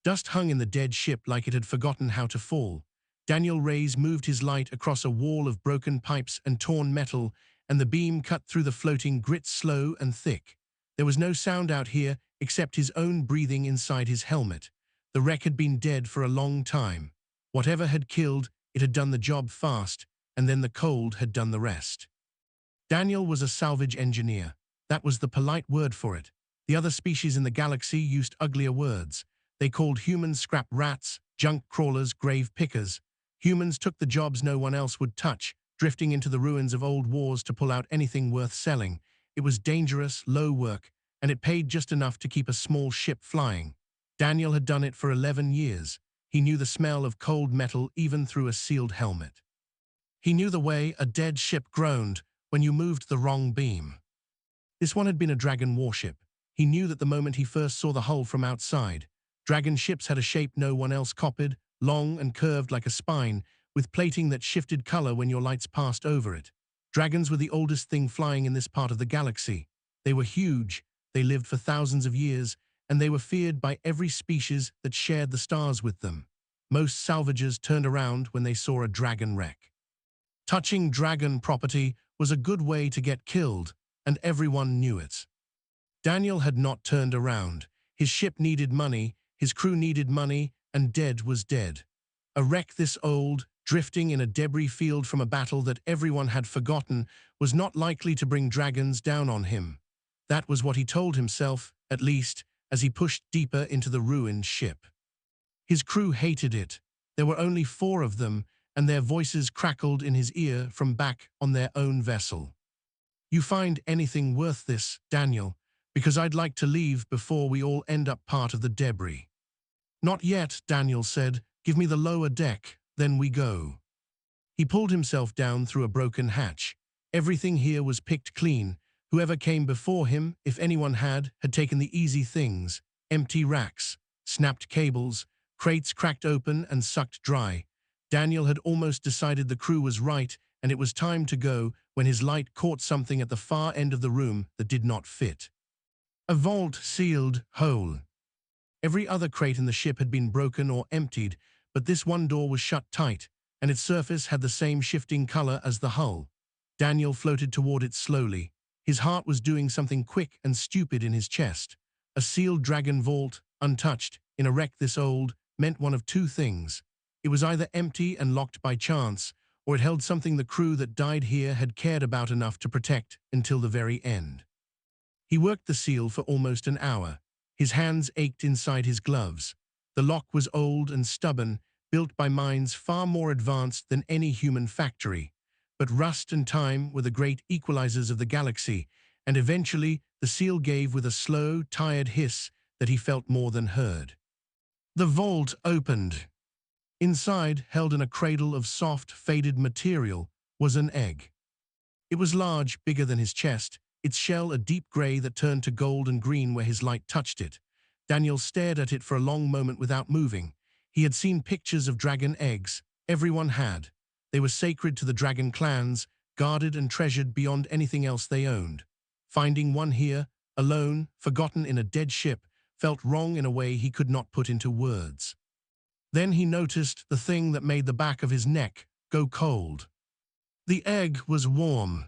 Dust hung in the dead ship like it had forgotten how to fall. Daniel Reyes moved his light across a wall of broken pipes and torn metal, and the beam cut through the floating grit slow and thick. There was no sound out here except his own breathing inside his helmet. The wreck had been dead for a long time. Whatever had killed, it had done the job fast, and then the cold had done the rest. Daniel was a salvage engineer. That was the polite word for it. The other species in the galaxy used uglier words. They called humans scrap rats, junk crawlers, grave pickers. Humans took the jobs no one else would touch, drifting into the ruins of old wars to pull out anything worth selling. It was dangerous, low work, and it paid just enough to keep a small ship flying. Daniel had done it for 11 years. He knew the smell of cold metal even through a sealed helmet. He knew the way a dead ship groaned when you moved the wrong beam. This one had been a dragon warship. He knew that the moment he first saw the hull from outside. Dragon ships had a shape no one else copied, long and curved like a spine, with plating that shifted color when your lights passed over it. Dragons were the oldest thing flying in this part of the galaxy. They were huge, they lived for thousands of years, and they were feared by every species that shared the stars with them. Most salvagers turned around when they saw a dragon wreck. Touching dragon property was a good way to get killed, and everyone knew it. Daniel had not turned around. His ship needed money, his crew needed money, and dead was dead. A wreck this old, drifting in a debris field from a battle that everyone had forgotten, was not likely to bring dragons down on him. That was what he told himself, at least, as he pushed deeper into the ruined ship. His crew hated it. There were only 4 of them, and their voices crackled in his ear from back on their own vessel. "You find anything worth this, Daniel? Because I'd like to leave before we all end up part of the debris." "Not yet," Daniel said. "Give me the lower deck, then we go." He pulled himself down through a broken hatch. Everything here was picked clean. Whoever came before him, if anyone had taken the easy things: empty racks, snapped cables, crates cracked open and sucked dry. Daniel had almost decided the crew was right and it was time to go when his light caught something at the far end of the room that did not fit. A vault sealed hole. Every other crate in the ship had been broken or emptied, but this one door was shut tight, and its surface had the same shifting color as the hull. Daniel floated toward it slowly. His heart was doing something quick and stupid in his chest. A sealed dragon vault, untouched, in a wreck this old, meant one of 2 things. It was either empty and locked by chance, or it held something the crew that died here had cared about enough to protect until the very end. He worked the seal for almost an hour. His hands ached inside his gloves. The lock was old and stubborn, built by minds far more advanced than any human factory. But rust and time were the great equalizers of the galaxy, and eventually the seal gave with a slow, tired hiss that he felt more than heard. The vault opened. Inside, held in a cradle of soft, faded material, was an egg. It was large, bigger than his chest, its shell a deep gray that turned to gold and green where his light touched it. Daniel stared at it for a long moment without moving. He had seen pictures of dragon eggs. Everyone had. They were sacred to the dragon clans, guarded and treasured beyond anything else they owned. Finding one here, alone, forgotten in a dead ship, felt wrong in a way he could not put into words. Then he noticed the thing that made the back of his neck go cold. The egg was warm.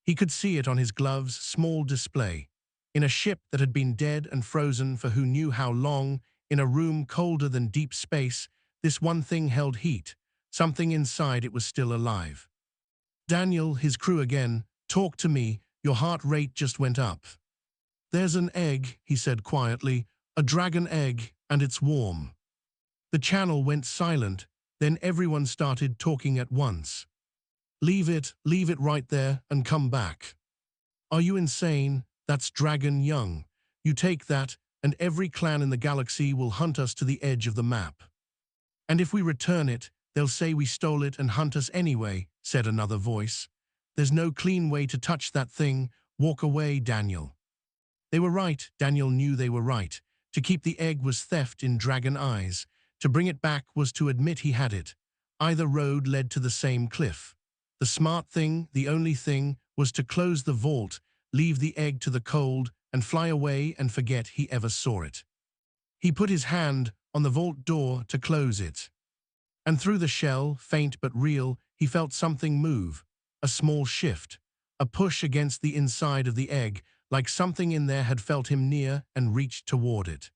He could see it on his gloves' small display. In a ship that had been dead and frozen for who knew how long, in a room colder than deep space, this one thing held heat. Something inside it was still alive. "Daniel," his crew again, "talk to me. Your heart rate just went up." "There's an egg," he said quietly, "a dragon egg, and it's warm." The channel went silent, then everyone started talking at once. Leave it right there and come back." "Are you insane? That's dragon young. You take that, and every clan in the galaxy will hunt us to the edge of the map. And if we return it, they'll say we stole it and hunt us anyway," said another voice. "There's no clean way to touch that thing. Walk away, Daniel." They were right. Daniel knew they were right. To keep the egg was theft in dragon eyes. To bring it back was to admit he had it. Either road led to the same cliff. The smart thing, the only thing, was to close the vault, leave the egg to the cold, and fly away and forget he ever saw it. He put his hand on the vault door to close it. And through the shell, faint but real, he felt something move, a small shift, a push against the inside of the egg, like something in there had felt him near and reached toward it.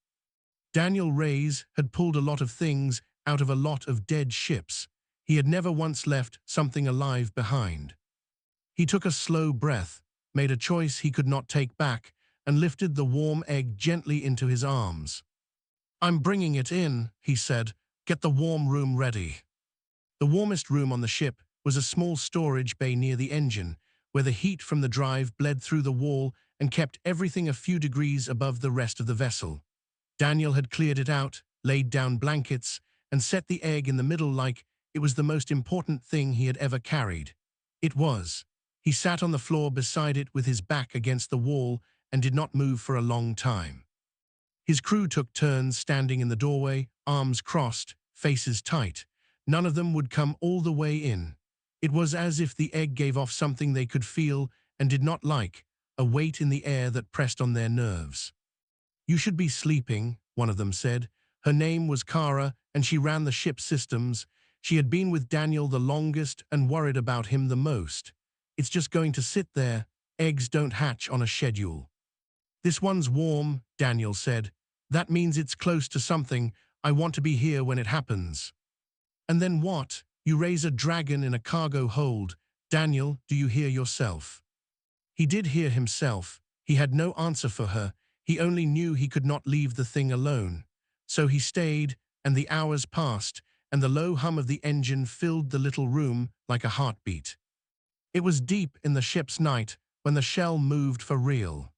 Daniel Reyes had pulled a lot of things out of a lot of dead ships. He had never once left something alive behind. He took a slow breath, made a choice he could not take back, and lifted the warm egg gently into his arms. "I'm bringing it in," he said. "Get the warm room ready." The warmest room on the ship was a small storage bay near the engine, where the heat from the drive bled through the wall and kept everything a few degrees above the rest of the vessel. Daniel had cleared it out, laid down blankets, and set the egg in the middle like it was the most important thing he had ever carried. It was. He sat on the floor beside it with his back against the wall and did not move for a long time. His crew took turns standing in the doorway, arms crossed, faces tight. None of them would come all the way in. It was as if the egg gave off something they could feel and did not like, a weight in the air that pressed on their nerves. "You should be sleeping," one of them said. Her name was Kara, and she ran the ship's systems. She had been with Daniel the longest and worried about him the most. "It's just going to sit there. Eggs don't hatch on a schedule." "This one's warm," Daniel said. "That means it's close to something. I want to be here when it happens." "And then what? You raise a dragon in a cargo hold. Daniel, do you hear yourself?" He did hear himself. He had no answer for her. He only knew he could not leave the thing alone. So he stayed, and the hours passed, and the low hum of the engine filled the little room like a heartbeat. It was deep in the ship's night when the shell moved for real.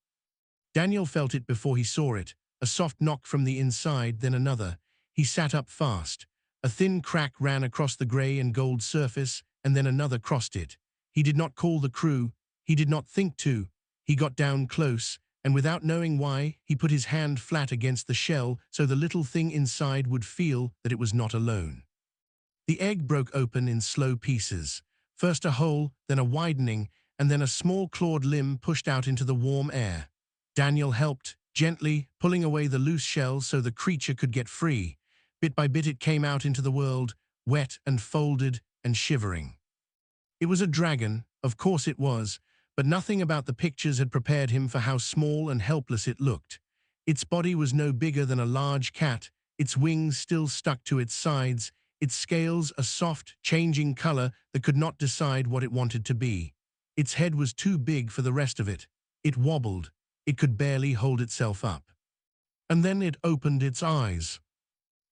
Daniel felt it before he saw it, a soft knock from the inside, then another. He sat up fast. A thin crack ran across the grey and gold surface, and then another crossed it. He did not call the crew. He did not think to. He got down close, and without knowing why, he put his hand flat against the shell so the little thing inside would feel that it was not alone. The egg broke open in slow pieces. First a hole, then a widening, and then a small clawed limb pushed out into the warm air. Daniel helped, gently, pulling away the loose shell so the creature could get free. Bit by bit it came out into the world, wet and folded and shivering. It was a dragon, of course it was, but nothing about the pictures had prepared him for how small and helpless it looked. Its body was no bigger than a large cat, its wings still stuck to its sides, its scales a soft, changing color that could not decide what it wanted to be. Its head was too big for the rest of it. It wobbled. It could barely hold itself up. And then it opened its eyes.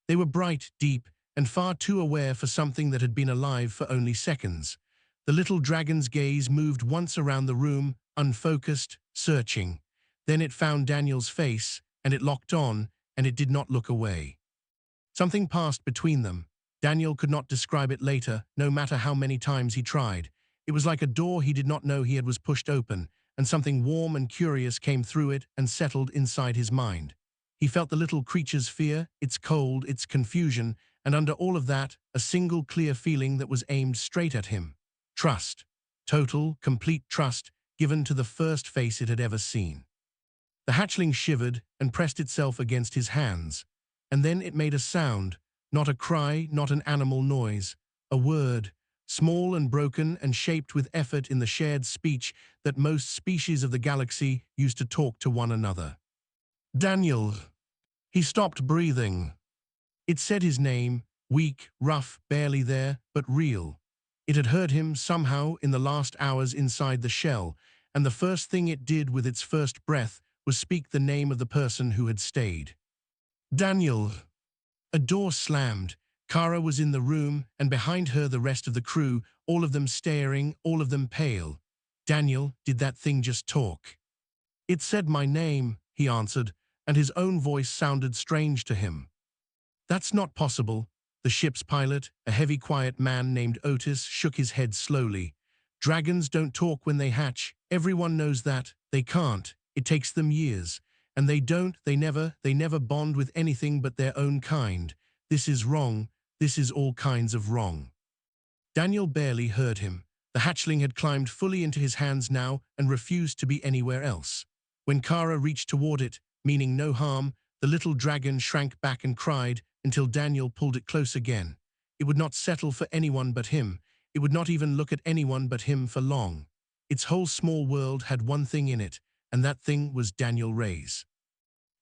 They were bright, deep, and far too aware for something that had been alive for only seconds. The little dragon's gaze moved once around the room, unfocused, searching. Then it found Daniel's face, and it locked on, and it did not look away. Something passed between them. Daniel could not describe it later, no matter how many times he tried. It was like a door he did not know he had was pushed open, and something warm and curious came through it and settled inside his mind. He felt the little creature's fear, its cold, its confusion, and under all of that, a single clear feeling that was aimed straight at him. Trust. Total, complete trust, given to the first face it had ever seen. The hatchling shivered and pressed itself against his hands, and then it made a sound, not a cry, not an animal noise, a word, small and broken and shaped with effort in the shared speech that most species of the galaxy used to talk to one another. "Daniel." He stopped breathing. It said his name, weak, rough, barely there, but real. It had heard him somehow in the last hours inside the shell, and the first thing it did with its first breath was speak the name of the person who had stayed. "Daniel." A door slammed. Kara was in the room, and behind her the rest of the crew, all of them staring, all of them pale. "Daniel, did that thing just talk?" "It said my name," he answered, and his own voice sounded strange to him. "That's not possible." The ship's pilot, a heavy, quiet man named Otis, shook his head slowly. "Dragons don't talk when they hatch. Everyone knows that. They can't. It takes them years. And they never bond with anything but their own kind. This is wrong. This is all kinds of wrong." Daniel barely heard him. The hatchling had climbed fully into his hands now and refused to be anywhere else. When Kara reached toward it, meaning no harm, the little dragon shrank back and cried, until Daniel pulled it close again. It would not settle for anyone but him. It would not even look at anyone but him for long. Its whole small world had one thing in it, and that thing was Daniel Ray's.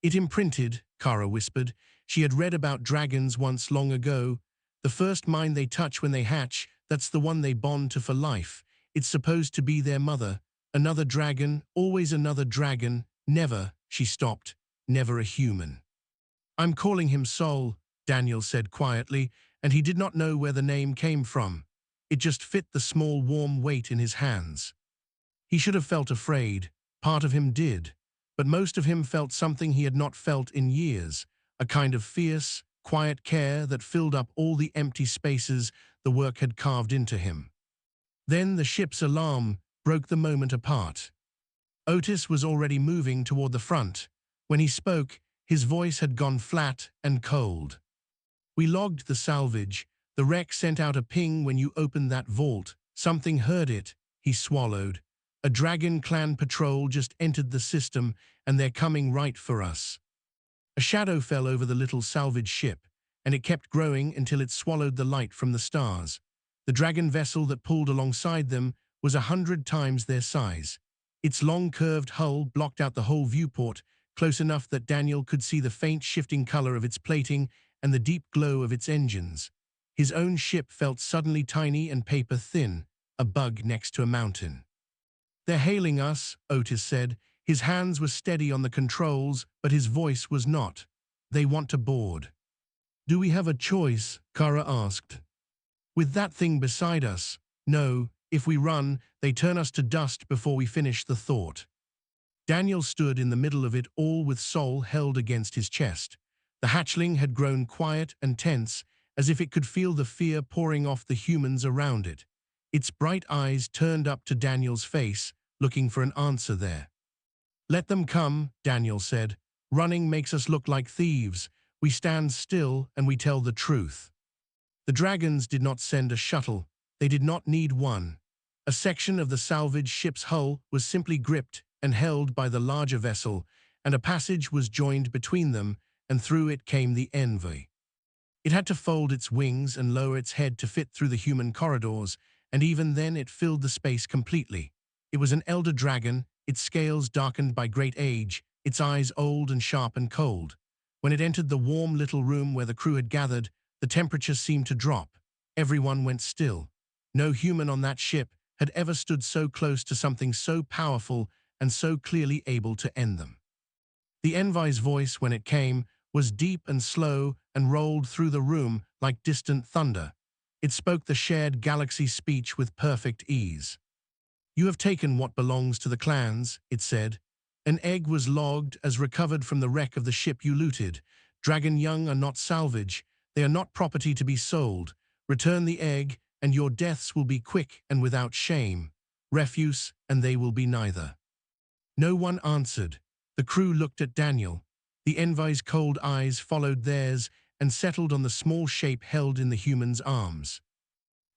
It imprinted, Kara whispered. She had read about dragons once long ago. The first mind they touch when they hatch, that's the one they bond to for life. It's supposed to be their mother. Another dragon, always another dragon. Never, she stopped, never a human. I'm calling him Soul, Daniel said quietly, and he did not know where the name came from. It just fit the small warm weight in his hands. He should have felt afraid. Part of him did. But most of him felt something he had not felt in years, a kind of fierce, quiet care that filled up all the empty spaces the work had carved into him. Then the ship's alarm broke the moment apart. Otis was already moving toward the front. When he spoke, his voice had gone flat and cold. We logged the salvage. The wreck sent out a ping when you opened that vault. Something heard it, he swallowed. A Dragon Clan patrol just entered the system, and they're coming right for us. A shadow fell over the little salvage ship, and it kept growing until it swallowed the light from the stars. The dragon vessel that pulled alongside them was 100 times their size. Its long curved hull blocked out the whole viewport, close enough that Daniel could see the faint shifting color of its plating and the deep glow of its engines. His own ship felt suddenly tiny and paper-thin, a bug next to a mountain. They're hailing us, Otis said. His hands were steady on the controls, but his voice was not. They want to board. Do we have a choice? Kara asked. With that thing beside us? No, if we run, they turn us to dust before we finish the thought. Daniel stood in the middle of it all with Soul held against his chest. The hatchling had grown quiet and tense, as if it could feel the fear pouring off the humans around it. Its bright eyes turned up to Daniel's face, looking for an answer there. Let them come, Daniel said. Running makes us look like thieves. We stand still and we tell the truth. The dragons did not send a shuttle. They did not need one. A section of the salvage ship's hull was simply gripped and held by the larger vessel, and a passage was joined between them, and through it came the envoy. It had to fold its wings and lower its head to fit through the human corridors, and even then it filled the space completely. It was an elder dragon, its scales darkened by great age, its eyes old and sharp and cold. When it entered the warm little room where the crew had gathered, the temperature seemed to drop. Everyone went still. No human on that ship had ever stood so close to something so powerful and so clearly able to end them. The envoy's voice, when it came, was deep and slow and rolled through the room like distant thunder. It spoke the shared galaxy speech with perfect ease. You have taken what belongs to the clans, it said. An egg was logged as recovered from the wreck of the ship you looted. Dragon young are not salvage. They are not property to be sold. Return the egg, and your deaths will be quick and without shame. Refuse, and they will be neither. No one answered. The crew looked at Daniel. The envoy's cold eyes followed theirs and settled on the small shape held in the human's arms.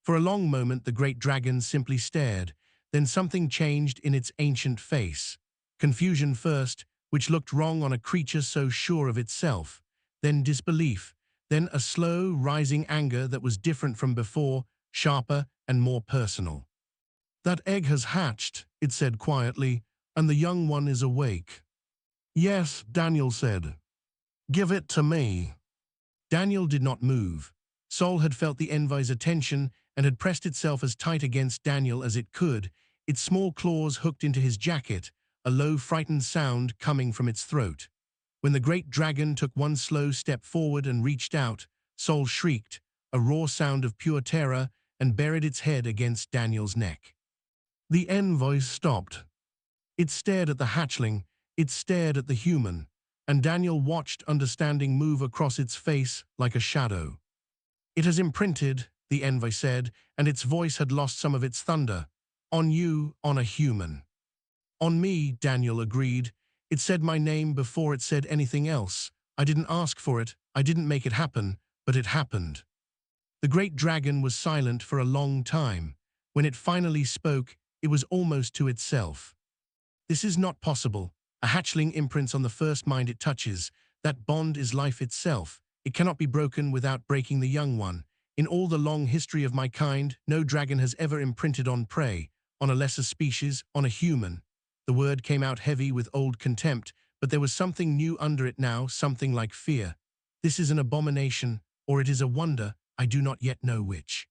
For a long moment the great dragon simply stared. Then something changed in its ancient face. Confusion first, which looked wrong on a creature so sure of itself. Then disbelief. Then a slow, rising anger that was different from before, sharper and more personal. That egg has hatched, it said quietly, and the young one is awake. Yes, Daniel said. Give it to me. Daniel did not move. Soul had felt the envoy's attention and had pressed itself as tight against Daniel as it could, its small claws hooked into his jacket, a low, frightened sound coming from its throat. When the great dragon took one slow step forward and reached out, Soul shrieked, a raw sound of pure terror, and buried its head against Daniel's neck. The envoy stopped. It stared at the hatchling, it stared at the human, and Daniel watched understanding move across its face like a shadow. It has imprinted, the envoy said, and its voice had lost some of its thunder. On you, on a human. On me, Daniel agreed. It said my name before it said anything else. I didn't ask for it, I didn't make it happen, but it happened. The great dragon was silent for a long time. When it finally spoke, it was almost to itself. This is not possible. A hatchling imprints on the first mind it touches. That bond is life itself. It cannot be broken without breaking the young one. In all the long history of my kind, no dragon has ever imprinted on prey, on a lesser species, on a human. The word came out heavy with old contempt, but there was something new under it now, something like fear. This is an abomination, or it is a wonder, I do not yet know which.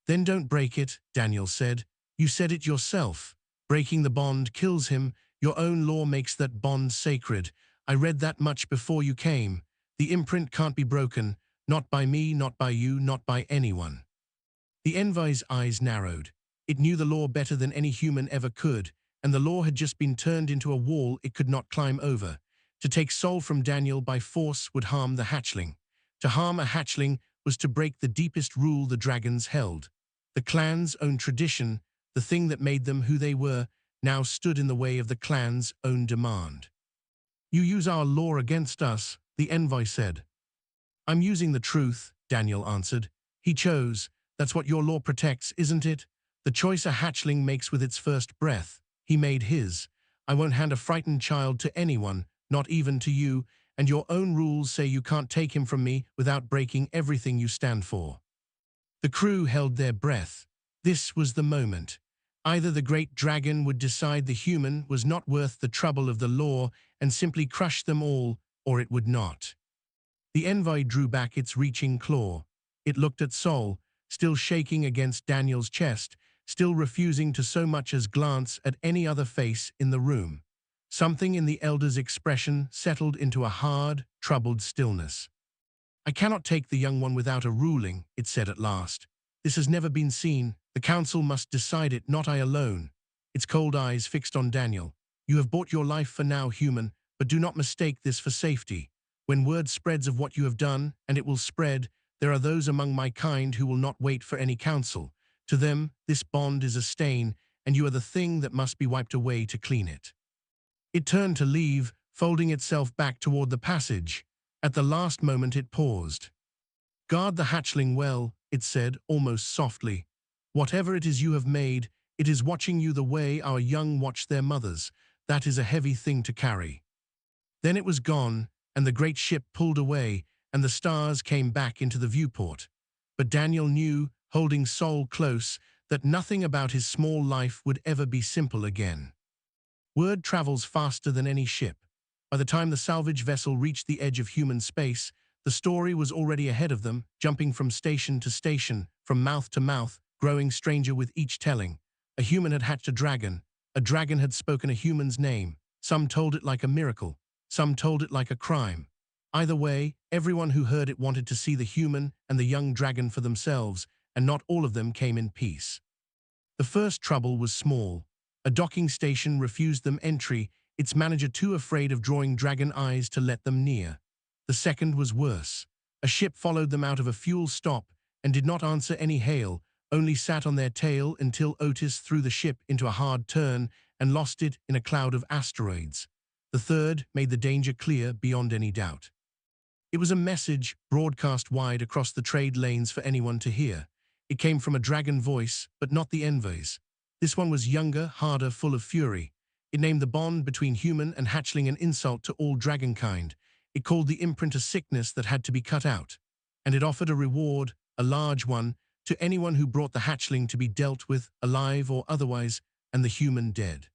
Then don't break it, Daniel said. You said it yourself. Breaking the bond kills him. Your own law makes that bond sacred. I read that much before you came. The imprint can't be broken, not by me, not by you, not by anyone. The envoy's eyes narrowed. It knew the law better than any human ever could, and the law had just been turned into a wall it could not climb over. To take Sol from Daniel by force would harm the hatchling. To harm a hatchling was to break the deepest rule the dragons held. The clan's own tradition, the thing that made them who they were, now stood in the way of the clan's own demand. You use our law against us, the envoy said. I'm using the truth, Daniel answered. He chose. That's what your law protects, isn't it? The choice a hatchling makes with its first breath. He made his. I won't hand a frightened child to anyone, not even to you, and your own rules say you can't take him from me without breaking everything you stand for. The crew held their breath. This was the moment. Either the great dragon would decide the human was not worth the trouble of the law and simply crush them all, or it would not. The envoy drew back its reaching claw. It looked at Sol, still shaking against Daniel's chest, still refusing to so much as glance at any other face in the room. Something in the elder's expression settled into a hard, troubled stillness. I cannot take the young one without a ruling, it said at last. This has never been seen. The council must decide it, not I alone. Its cold eyes fixed on Daniel. You have bought your life for now, human, but do not mistake this for safety. When word spreads of what you have done, and it will spread, there are those among my kind who will not wait for any counsel. To them, this bond is a stain, and you are the thing that must be wiped away to clean it. It turned to leave, folding itself back toward the passage. At the last moment it paused. Guard the hatchling well, it said, almost softly. Whatever it is you have made, it is watching you the way our young watch their mothers. That is a heavy thing to carry. Then it was gone, and the great ship pulled away, and the stars came back into the viewport. But Daniel knew, holding Sol close, that nothing about his small life would ever be simple again. Word travels faster than any ship. By the time the salvage vessel reached the edge of human space, the story was already ahead of them, jumping from station to station, from mouth to mouth, growing stranger with each telling. A human had hatched a dragon had spoken a human's name. Some told it like a miracle, some told it like a crime. Either way, everyone who heard it wanted to see the human and the young dragon for themselves, and not all of them came in peace. The first trouble was small. A docking station refused them entry, its manager too afraid of drawing dragon eyes to let them near. The second was worse. A ship followed them out of a fuel stop and did not answer any hail, only sat on their tail until Otis threw the ship into a hard turn and lost it in a cloud of asteroids. The third made the danger clear beyond any doubt. It was a message broadcast wide across the trade lanes for anyone to hear. It came from a dragon voice, but not the envoy's. This one was younger, harder, full of fury. It named the bond between human and hatchling an insult to all dragonkind. It called the imprint a sickness that had to be cut out. And it offered a reward, a large one, to anyone who brought the hatchling to be dealt with, alive or otherwise, and the human dead.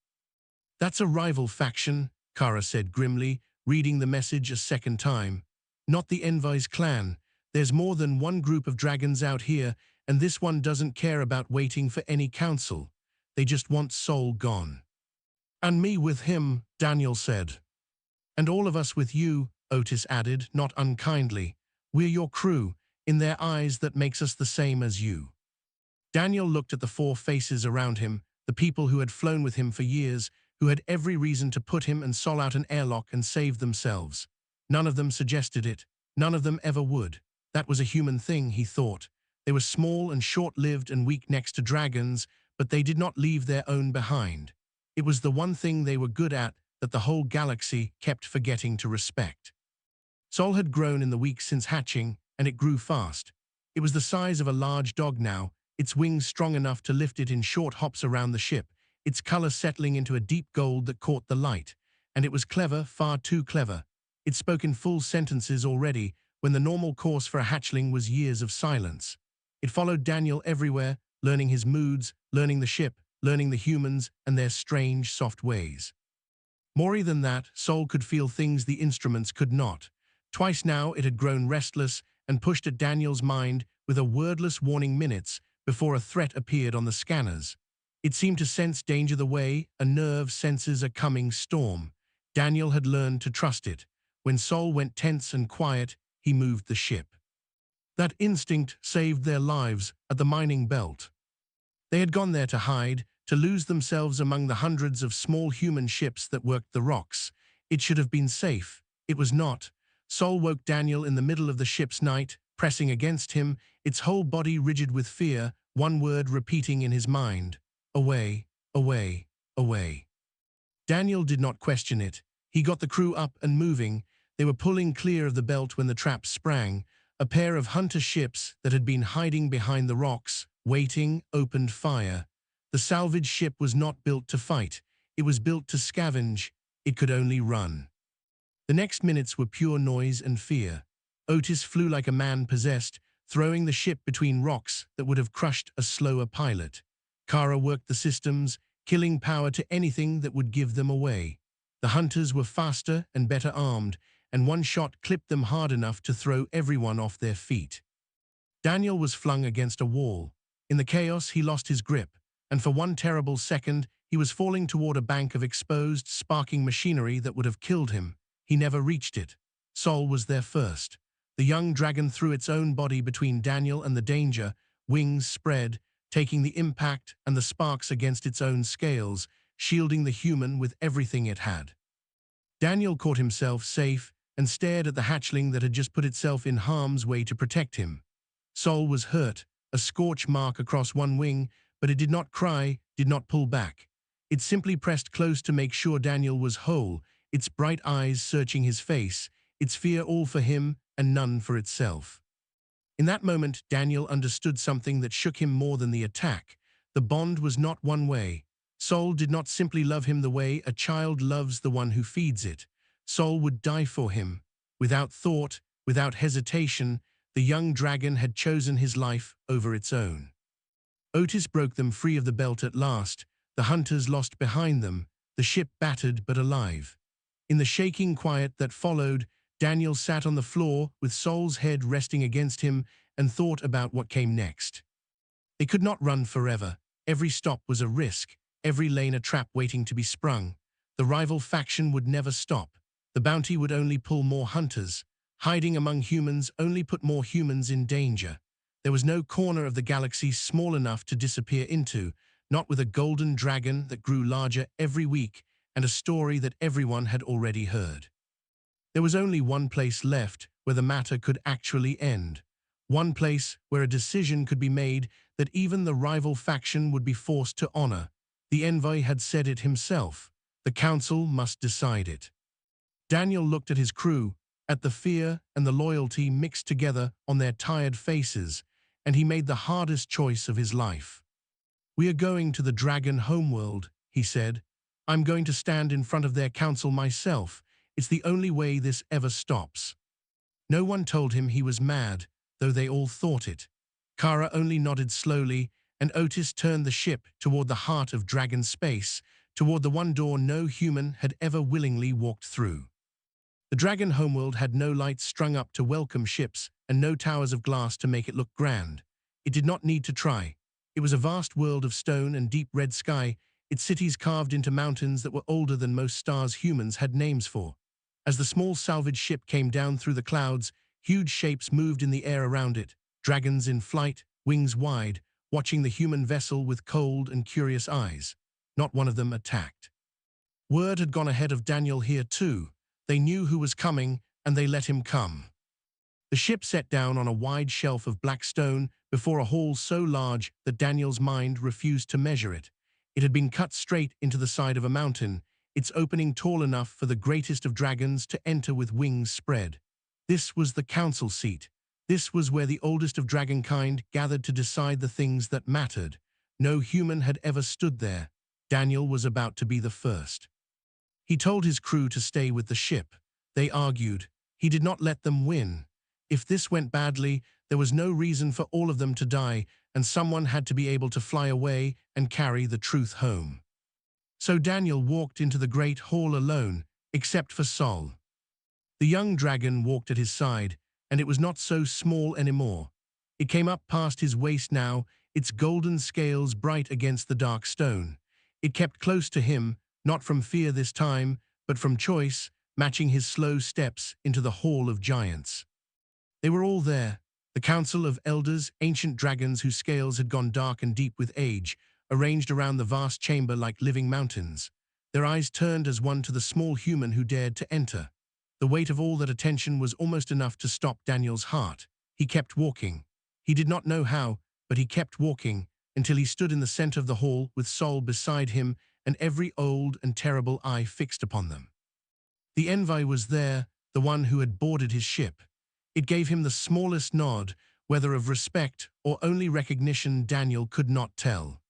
That's a rival faction, Kara said grimly, reading the message a second time. Not the envoy's clan. There's more than one group of dragons out here, and this one doesn't care about waiting for any counsel. They just want Sol gone. And me with him, Daniel said. And all of us with you, Otis added, not unkindly. We're your crew, in their eyes that makes us the same as you. Daniel looked at the four faces around him, the people who had flown with him for years, who had every reason to put him and Sol out an airlock and save themselves. None of them suggested it. None of them ever would. That was a human thing, he thought. They were small and short-lived and weak next to dragons, but they did not leave their own behind. It was the one thing they were good at that the whole galaxy kept forgetting to respect. Sol had grown in the weeks since hatching, and it grew fast. It was the size of a large dog now, its wings strong enough to lift it in short hops around the ship, its color settling into a deep gold that caught the light. And it was clever, far too clever. It spoke in full sentences already, when the normal course for a hatchling was years of silence. It followed Daniel everywhere, learning his moods, learning the ship, learning the humans and their strange, soft ways. More than that, Sol could feel things the instruments could not. Twice now it had grown restless and pushed at Daniel's mind with a wordless warning minutes before a threat appeared on the scanners. It seemed to sense danger the way a nerve senses a coming storm. Daniel had learned to trust it. When Sol went tense and quiet, he moved the ship. That instinct saved their lives at the mining belt. They had gone there to hide, to lose themselves among the hundreds of small human ships that worked the rocks. It should have been safe. It was not. Sol woke Daniel in the middle of the ship's night, pressing against him, its whole body rigid with fear, one word repeating in his mind: away, away, away. Daniel did not question it. He got the crew up and moving. They were pulling clear of the belt when the trap sprang. A pair of hunter ships that had been hiding behind the rocks, waiting, opened fire. The salvage ship was not built to fight. It was built to scavenge. It could only run. The next minutes were pure noise and fear. Otis flew like a man possessed, throwing the ship between rocks that would have crushed a slower pilot. Kara worked the systems, killing power to anything that would give them away. The hunters were faster and better armed, and one shot clipped them hard enough to throw everyone off their feet. Daniel was flung against a wall. In the chaos, he lost his grip, and for one terrible second, he was falling toward a bank of exposed, sparking machinery that would have killed him. He never reached it. Sol was there first. The young dragon threw its own body between Daniel and the danger, wings spread, taking the impact and the sparks against its own scales, shielding the human with everything it had. Daniel caught himself safe and stared at the hatchling that had just put itself in harm's way to protect him. Sol was hurt, a scorch mark across one wing, but it did not cry, did not pull back. It simply pressed close to make sure Daniel was whole, its bright eyes searching his face, its fear all for him and none for itself. In that moment, Daniel understood something that shook him more than the attack. The bond was not one way. Sol did not simply love him the way a child loves the one who feeds it. Sol would die for him. Without thought, without hesitation, the young dragon had chosen his life over its own. Otis broke them free of the belt at last, the hunters lost behind them, the ship battered but alive. In the shaking quiet that followed, Daniel sat on the floor with Sol's head resting against him and thought about what came next. They could not run forever. Every stop was a risk, every lane a trap waiting to be sprung. The rival faction would never stop. The bounty would only pull more hunters. Hiding among humans only put more humans in danger. There was no corner of the galaxy small enough to disappear into, not with a golden dragon that grew larger every week and a story that everyone had already heard. There was only one place left where the matter could actually end. One place where a decision could be made that even the rival faction would be forced to honor. The envoy had said it himself. The council must decide it. Daniel looked at his crew, at the fear and the loyalty mixed together on their tired faces, and he made the hardest choice of his life. "We are going to the dragon homeworld," he said. "I'm going to stand in front of their council myself. It's the only way this ever stops." No one told him he was mad, though they all thought it. Kara only nodded slowly, and Otis turned the ship toward the heart of dragon space, toward the one door no human had ever willingly walked through. The dragon homeworld had no lights strung up to welcome ships and no towers of glass to make it look grand. It did not need to try. It was a vast world of stone and deep red sky, its cities carved into mountains that were older than most stars humans had names for. As the small salvage ship came down through the clouds, huge shapes moved in the air around it, dragons in flight, wings wide, watching the human vessel with cold and curious eyes. Not one of them attacked. Word had gone ahead of Daniel here too. They knew who was coming, and they let him come. The ship set down on a wide shelf of black stone before a hall so large that Daniel's mind refused to measure it. It had been cut straight into the side of a mountain, its opening tall enough for the greatest of dragons to enter with wings spread. This was the council seat. This was where the oldest of dragonkind gathered to decide the things that mattered. No human had ever stood there. Daniel was about to be the first. He told his crew to stay with the ship. They argued. He did not let them win. If this went badly, there was no reason for all of them to die, and someone had to be able to fly away and carry the truth home. So Daniel walked into the great hall alone, except for Sol. The young dragon walked at his side, and it was not so small anymore. It came up past his waist now, its golden scales bright against the dark stone. It kept close to him, not from fear this time, but from choice, matching his slow steps into the hall of giants. They were all there, the council of elders, ancient dragons whose scales had gone dark and deep with age, arranged around the vast chamber like living mountains. Their eyes turned as one to the small human who dared to enter. The weight of all that attention was almost enough to stop Daniel's heart. He kept walking. He did not know how, but he kept walking until he stood in the center of the hall with Sol beside him and every old and terrible eye fixed upon them. The envoy was there, the one who had boarded his ship. It gave him the smallest nod, whether of respect or only recognition Daniel could not tell.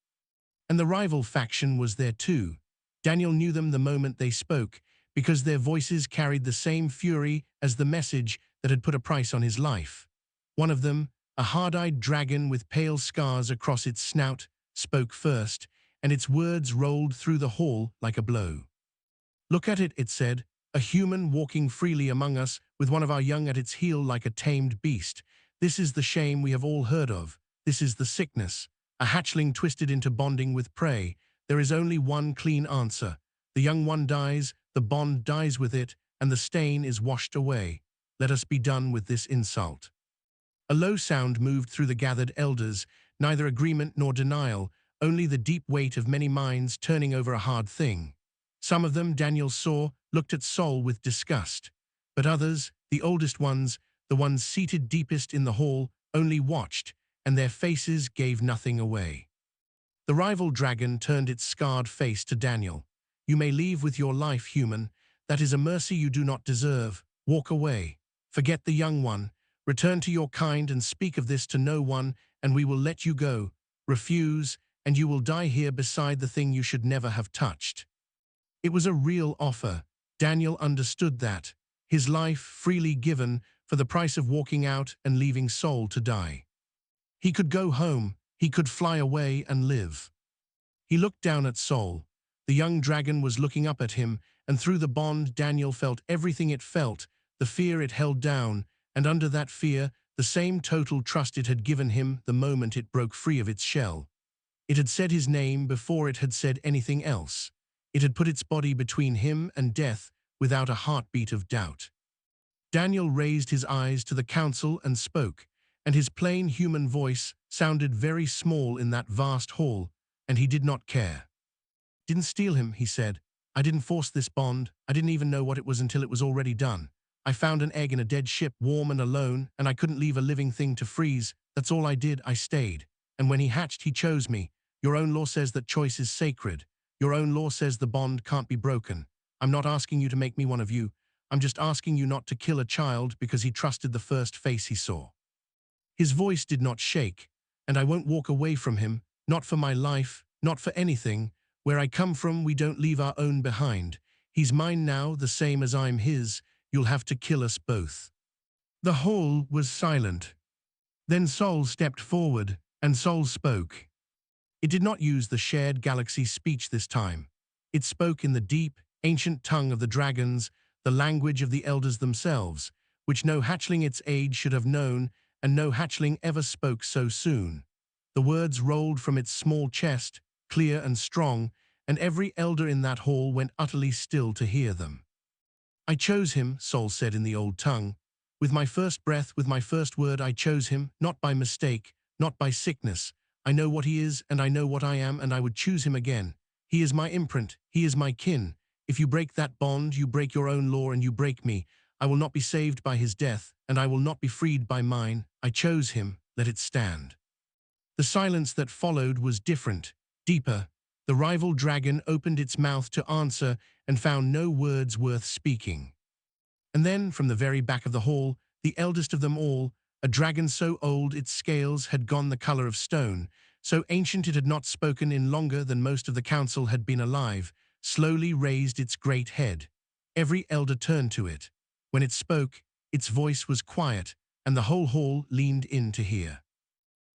And the rival faction was there too. Daniel knew them the moment they spoke, because their voices carried the same fury as the message that had put a price on his life. One of them, a hard-eyed dragon with pale scars across its snout, spoke first, and its words rolled through the hall like a blow. "Look at it," it said, "a human walking freely among us, with one of our young at its heel like a tamed beast. This is the shame we have all heard of. This is the sickness. A hatchling twisted into bonding with prey. There is only one clean answer. The young one dies, the bond dies with it, and the stain is washed away. Let us be done with this insult." A low sound moved through the gathered elders, neither agreement nor denial, only the deep weight of many minds turning over a hard thing. Some of them, Daniel saw, looked at Sol with disgust. But others, the oldest ones, the ones seated deepest in the hall, only watched, and their faces gave nothing away. The rival dragon turned its scarred face to Daniel. "You may leave with your life, human. That is a mercy you do not deserve. Walk away. Forget the young one. Return to your kind and speak of this to no one, and we will let you go. Refuse, and you will die here beside the thing you should never have touched." It was a real offer. Daniel understood that. His life freely given for the price of walking out and leaving Sol to die. He could go home. He could fly away and live. He looked down at Sol. The young dragon was looking up at him, and through the bond Daniel felt everything it felt, the fear it held down, and under that fear, the same total trust it had given him the moment it broke free of its shell. It had said his name before it had said anything else. It had put its body between him and death without a heartbeat of doubt. Daniel raised his eyes to the council and spoke, and his plain human voice sounded very small in that vast hall, and he did not care. "Didn't steal him," he said. "I didn't force this bond. I didn't even know what it was until it was already done. I found an egg in a dead ship, warm and alone, and I couldn't leave a living thing to freeze. That's all I did. I stayed. And when he hatched, he chose me. Your own law says that choice is sacred. Your own law says the bond can't be broken. I'm not asking you to make me one of you. I'm just asking you not to kill a child because he trusted the first face he saw." His voice did not shake, "And I won't walk away from him, not for my life, not for anything. Where I come from, we don't leave our own behind. He's mine now, the same as I'm his. You'll have to kill us both." The hall was silent. Then Sol stepped forward, and Sol spoke. It did not use the shared galaxy speech this time. It spoke in the deep, ancient tongue of the dragons, the language of the elders themselves, which no hatchling its age should have known, and no hatchling ever spoke so soon. The words rolled from its small chest, clear and strong, and every elder in that hall went utterly still to hear them. "I chose him," Sol said in the old tongue. "With my first breath, with my first word, I chose him, not by mistake, not by sickness. I know what he is, and I know what I am, and I would choose him again. He is my imprint, he is my kin. If you break that bond, you break your own law and you break me. I will not be saved by his death, and I will not be freed by mine. I chose him, let it stand." The silence that followed was different, deeper. The rival dragon opened its mouth to answer and found no words worth speaking. And then, from the very back of the hall, the eldest of them all, a dragon so old its scales had gone the color of stone, so ancient it had not spoken in longer than most of the council had been alive, slowly raised its great head. Every elder turned to it. When it spoke, its voice was quiet, and the whole hall leaned in to hear.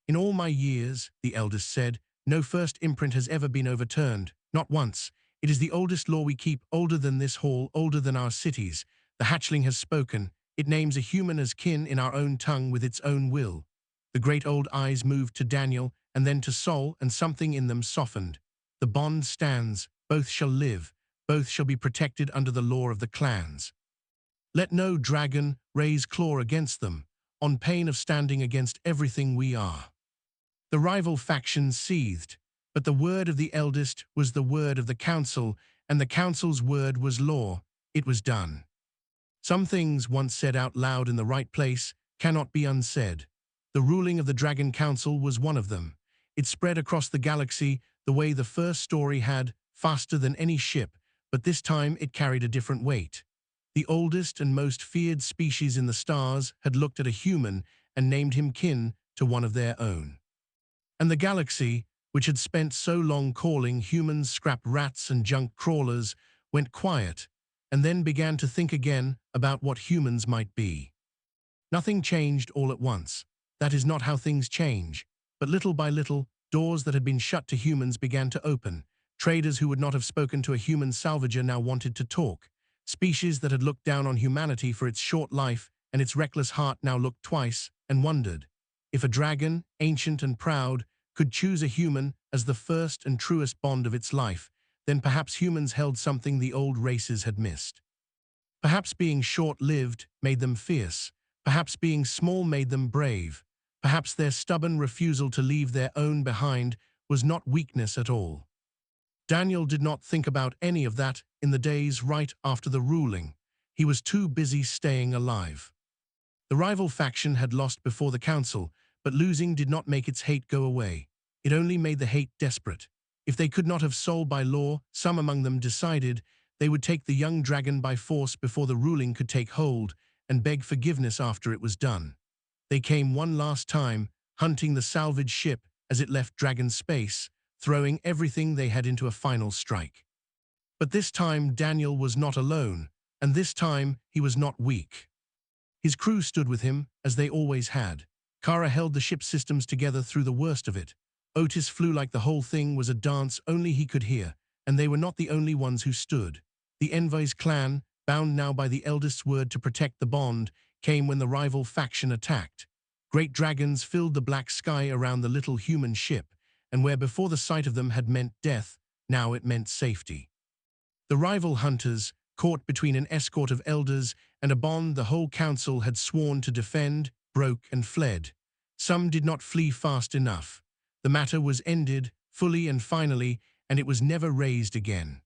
"In all my years," the eldest said, "no first imprint has ever been overturned, not once. It is the oldest law we keep, older than this hall, older than our cities. The hatchling has spoken. It names a human as kin in our own tongue with its own will." The great old eyes moved to Daniel and then to Sol, and something in them softened. "The bond stands. Both shall live. Both shall be protected under the law of the clans. Let no dragon raise claw against them, on pain of standing against everything we are." The rival factions seethed, but the word of the eldest was the word of the council, and the council's word was law. It was done. Some things once said out loud in the right place cannot be unsaid. The ruling of the Dragon Council was one of them. It spread across the galaxy the way the first story had, faster than any ship, but this time it carried a different weight. The oldest and most feared species in the stars had looked at a human and named him kin to one of their own. And the galaxy, which had spent so long calling humans scrap rats and junk crawlers, went quiet, and then began to think again about what humans might be. Nothing changed all at once. That is not how things change. But little by little, doors that had been shut to humans began to open. Traders who would not have spoken to a human salvager now wanted to talk. Species that had looked down on humanity for its short life and its reckless heart now looked twice and wondered. If a dragon, ancient and proud, could choose a human as the first and truest bond of its life, then perhaps humans held something the old races had missed. Perhaps being short-lived made them fierce. Perhaps being small made them brave. Perhaps their stubborn refusal to leave their own behind was not weakness at all. Daniel did not think about any of that in the days right after the ruling. He was too busy staying alive. The rival faction had lost before the council, but losing did not make its hate go away. It only made the hate desperate. If they could not have Sol by law, some among them decided they would take the young dragon by force before the ruling could take hold, and beg forgiveness after it was done. They came one last time, hunting the salvage ship as it left dragon space, throwing everything they had into a final strike. But this time Daniel was not alone, and this time he was not weak. His crew stood with him, as they always had. Kara held the ship's systems together through the worst of it. Otis flew like the whole thing was a dance only he could hear, and they were not the only ones who stood. The Envoy's clan, bound now by the eldest's word to protect the bond, came when the rival faction attacked. Great dragons filled the black sky around the little human ship, and where before the sight of them had meant death, now it meant safety. The rival hunters, caught between an escort of elders and a bond the whole council had sworn to defend, broke and fled. Some did not flee fast enough. The matter was ended, fully and finally, and it was never raised again.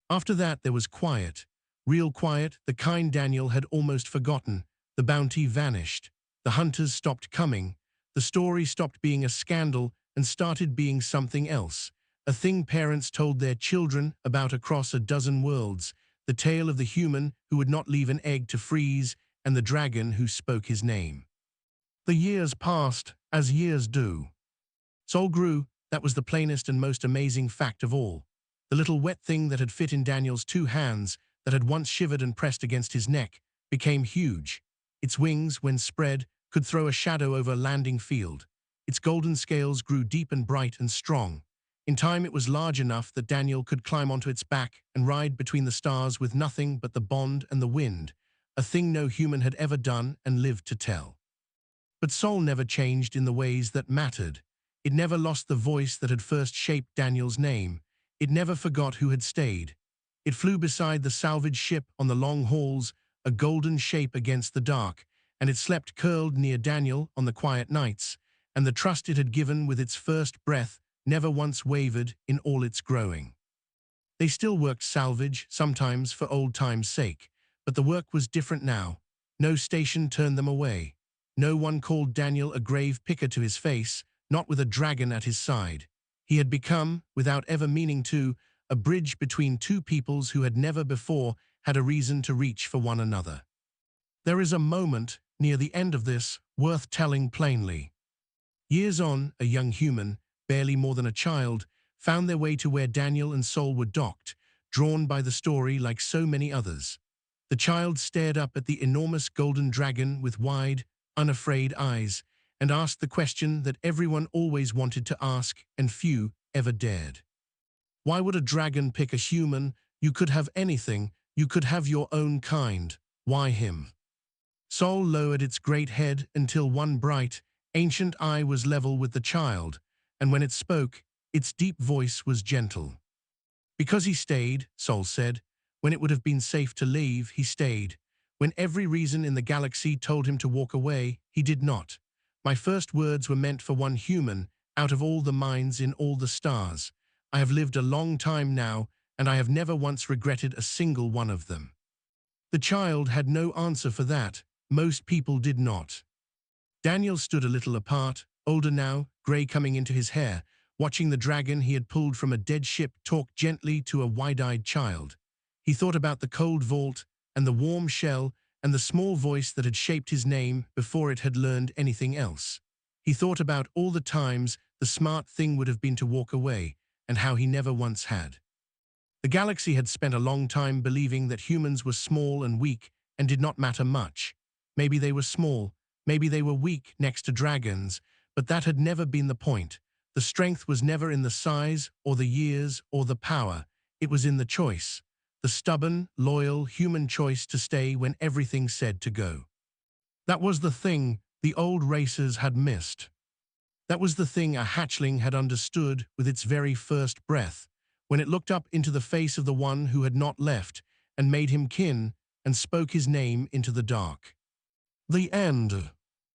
After that there was quiet. Real quiet, the kind Daniel had almost forgotten. The bounty vanished. The hunters stopped coming. The story stopped being a scandal and started being something else. A thing parents told their children about across a dozen worlds. The tale of the human who would not leave an egg to freeze and the dragon who spoke his name. The years passed, as years do. Sol grew. That was the plainest and most amazing fact of all. The little wet thing that had fit in Daniel's 2 hands, that had once shivered and pressed against his neck, became huge. Its wings, when spread, could throw a shadow over a landing field. Its golden scales grew deep and bright and strong. In time it was large enough that Daniel could climb onto its back and ride between the stars with nothing but the bond and the wind, a thing no human had ever done and lived to tell. But Sol never changed in the ways that mattered. It never lost the voice that had first shaped Daniel's name. It never forgot who had stayed. It flew beside the salvage ship on the long hauls, a golden shape against the dark, and it slept curled near Daniel on the quiet nights, and the trust it had given with its first breath never once wavered in all its growing. They still worked salvage, sometimes for old time's sake, but the work was different now. No station turned them away. No one called Daniel a grave picker to his face, not with a dragon at his side. He had become, without ever meaning to, a bridge between two peoples who had never before had a reason to reach for one another. There is a moment, near the end of this, worth telling plainly. Years on, a young human, barely more than a child, found their way to where Daniel and Sol were docked, drawn by the story like so many others. The child stared up at the enormous golden dragon with wide, unafraid eyes, and asked the question that everyone always wanted to ask and few ever dared. Why would a dragon pick a human? You could have anything, you could have your own kind. Why him? Sol lowered its great head until one bright, ancient eye was level with the child, and when it spoke, its deep voice was gentle. Because he stayed, Sol said. When it would have been safe to leave, he stayed. When every reason in the galaxy told him to walk away, he did not. My first words were meant for one human, out of all the minds in all the stars. I have lived a long time now, and I have never once regretted a single one of them. The child had no answer for that. Most people did not. Daniel stood a little apart, older now, grey coming into his hair, watching the dragon he had pulled from a dead ship talk gently to a wide-eyed child. He thought about the cold vault and the warm shell and the small voice that had shaped his name before it had learned anything else. He thought about all the times the smart thing would have been to walk away, and how he never once had. The galaxy had spent a long time believing that humans were small and weak and did not matter much. Maybe they were small, maybe they were weak next to dragons, but that had never been the point. The strength was never in the size or the years or the power. It was in the choice. The stubborn, loyal, human choice to stay when everything said to go. That was the thing the old racers had missed. That was the thing a hatchling had understood with its very first breath, when it looked up into the face of the one who had not left and made him kin and spoke his name into the dark. The end.